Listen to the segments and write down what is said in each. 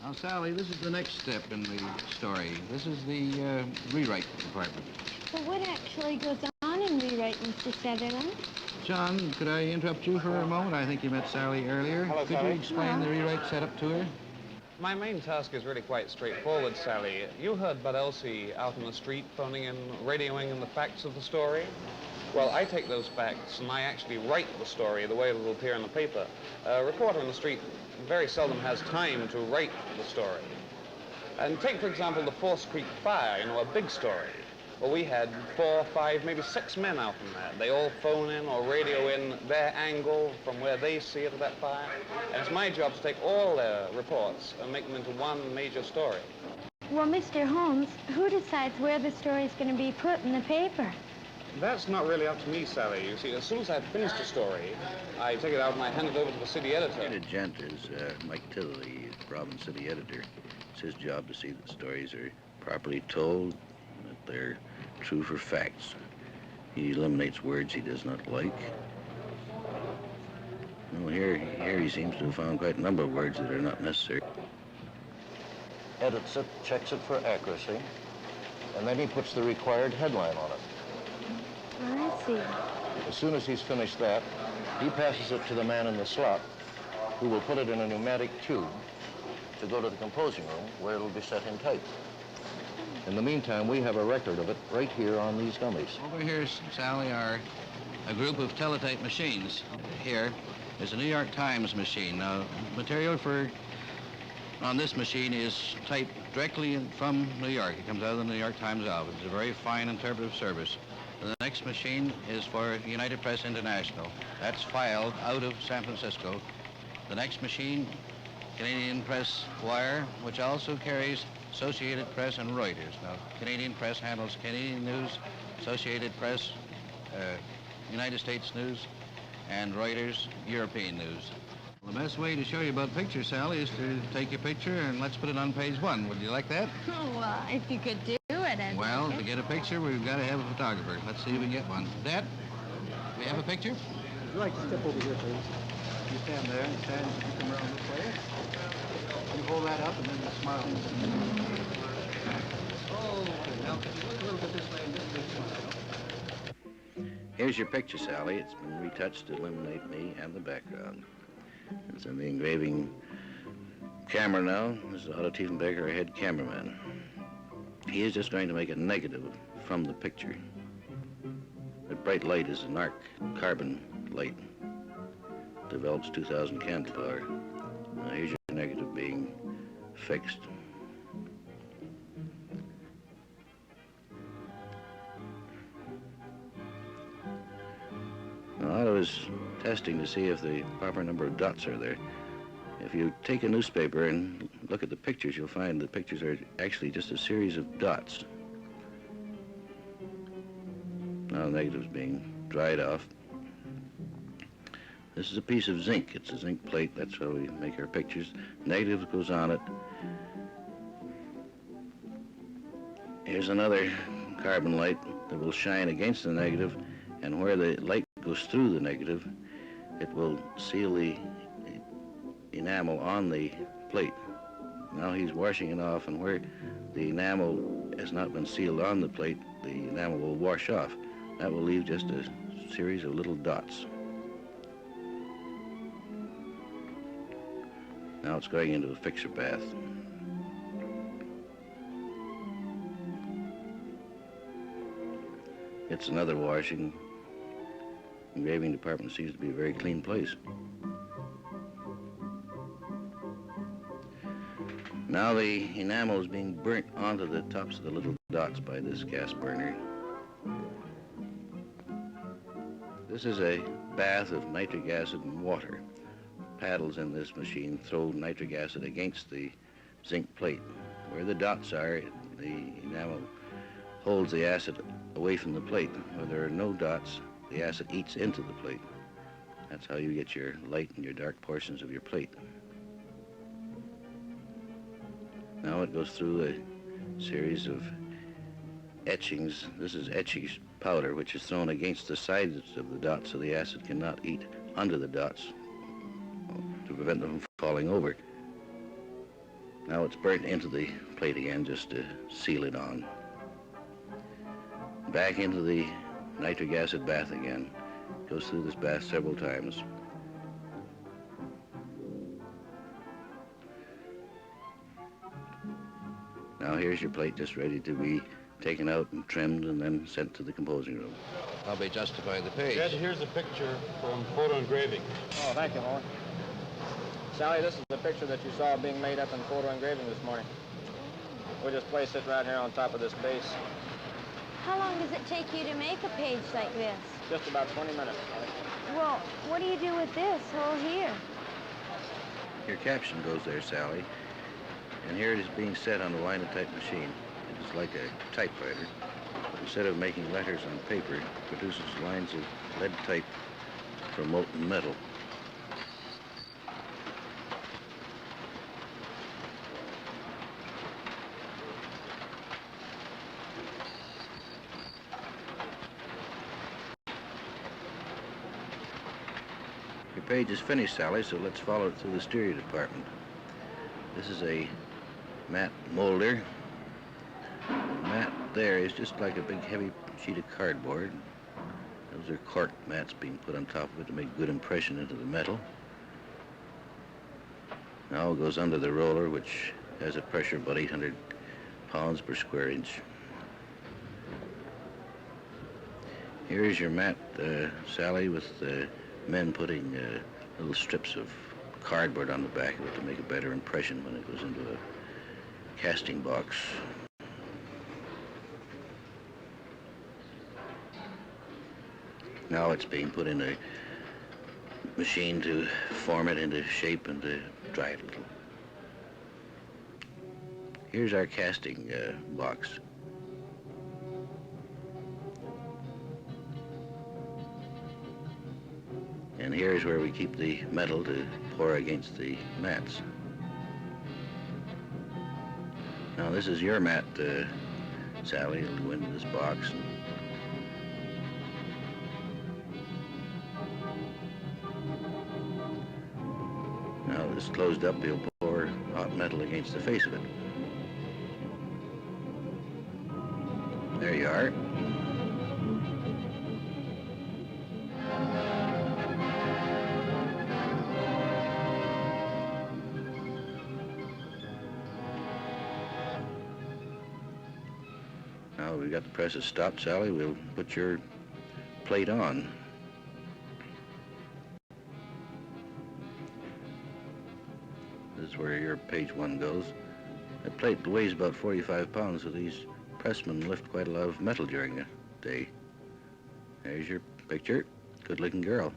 Now, Sally, this is the next step in the story. This is the rewrite department. But what actually goes on in rewrite, Mr. Sutherland? John, could I interrupt you for a moment? I think you met Sally earlier. Hello, could Sally. you explain the rewrite setup to her? My main task is really quite straightforward, Sally. You heard Bud Elsie out in the street phoning and radioing in the facts of the story. Well, I take those facts and I actually write the story the way it will appear in the paper. A reporter in the street very seldom has time to write the story. And take, for example, the Force Creek fire, a big story. Well, we had 4, 5, maybe 6 men out in that. They all phone in or radio in their angle from where they see it of that fire. And it's my job to take all their reports and make them into one major story. Well, Mr. Holmes, who decides where the story's going to be put in the paper? That's not really up to me, Sally. You see, as soon as I've finished a story, I take it out and I hand it over to the city editor. The gent is Mike Tittle, the Providence city editor. It's his job to see that stories are properly told, that they're true for facts. He eliminates words he does not like. Well, here he seems to have found quite a number of words that are not necessary. Edits it, checks it for accuracy, and then he puts the required headline on it. I see. As soon as he's finished that, he passes it to the man in the slot, who will put it in a pneumatic tube to go to the composing room, where it'll be set in type. In the meantime, we have a record of it right here on these dummies. Over here, Sally, are a group of teletype machines. Here is a New York Times machine. Now, material on this machine is typed directly from New York. It comes out of the New York Times office. It's a very fine interpretive service. The next machine is for United Press International. That's filed out of San Francisco. The next machine, Canadian Press Wire, which also carries Associated Press and Reuters. Now, Canadian Press handles Canadian news, Associated Press, United States news, and Reuters, European news. The best way to show you about pictures, Sally, is to take your picture and let's put it on page 1. Would you like that? Oh, well, if you could do it, I'd Well, like to it. get a picture, we've got to have a photographer. Let's see if we can get one. Dad, we have a picture? Would you like to step over here, please? You stand there and stand, you come around this way. You hold that up and then you smile. Oh, okay. Now, could you look a little bit this way and just smile? Here's your picture, Sally. It's been retouched to eliminate me and the background. It's in the engraving camera now. This is Otto Tiefenbaker, our head cameraman. He is just going to make a negative from the picture. That bright light is an arc carbon light. Develops 2,000 candle power. Now here's your negative being fixed. Now Otto is testing to see if the proper number of dots are there. If you take a newspaper and look at the pictures, you'll find the pictures are actually just a series of dots. Now the negative's being dried off. This is a piece of zinc. It's a zinc plate. That's how we make our pictures. Negative goes on it. Here's another carbon light that will shine against the negative, and where the light goes through the negative, it will seal the enamel on the plate. Now he's washing it off, and where the enamel has not been sealed on the plate, the enamel will wash off. That will leave just a series of little dots. Now it's going into a fixer bath. It's another washing. Engraving department seems to be a very clean place. Now the enamel is being burnt onto the tops of the little dots by this gas burner. This is a bath of nitric acid and water. Paddles in this machine throw nitric acid against the zinc plate. Where the dots are, the enamel holds the acid away from the plate. Where there are no dots, the acid eats into the plate. That's how you get your light and your dark portions of your plate. Now it goes through a series of etchings. This is etching powder, which is thrown against the sides of the dots so the acid cannot eat under the dots to prevent them from falling over. Now it's burnt into the plate again just to seal it on. Back into the nitric acid bath again. Goes through this bath several times. Now here's your plate just ready to be taken out and trimmed and then sent to the composing room. I'll be justifying the page. Ed, here's a picture from photo engraving. Oh, thank you, Moore. Sally, this is the picture that you saw being made up in photo engraving this morning. We'll just place it right here on top of this base. How long does it take you to make a page like this? Just about 20 minutes, Sally. Well, what do you do with this whole here? Your caption goes there, Sally. And here it is being set on the linotype machine. It is like a typewriter. Instead of making letters on paper, it produces lines of lead type from molten metal. Your page is finished, Sally, so let's follow it through the stereo department. This is a matte molder. The mat there is just like a big heavy sheet of cardboard. Those are cork mats being put on top of it to make good impression into the metal. Now it goes under the roller, which has a pressure of about 800 pounds per square inch. Here is your mat, Sally, with men putting little strips of cardboard on the back of it to make a better impression when it goes into a casting box. Now it's being put in a machine to form it into shape and to dry it a little. Here's our casting box. And here's where we keep the metal to pour against the mats. Now this is your mat, Sally. It'll go into this box. Now this is closed up, you'll pour hot metal against the face of it. There you are. Now we've got the presses stopped, Sally. We'll put your plate on. This is where your page one goes. That plate weighs about 45 pounds, so these pressmen lift quite a lot of metal during the day. There's your picture. Good-looking girl.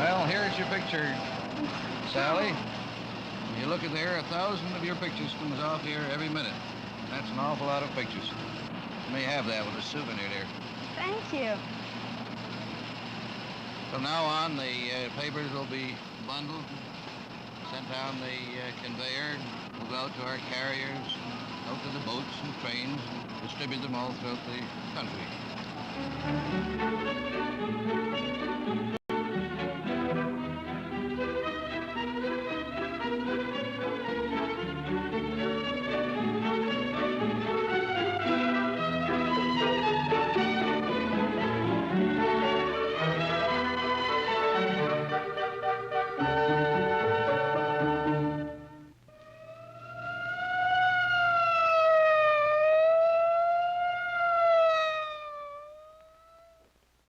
Well, here's your picture, Sally. When you look at there, 1,000 of your pictures comes off here every minute. That's an awful lot of pictures. You may have that with a souvenir there. Thank you. From now on, the papers will be bundled, sent down the conveyor, will go out to our carriers, out to the boats and trains, distribute them all throughout the country.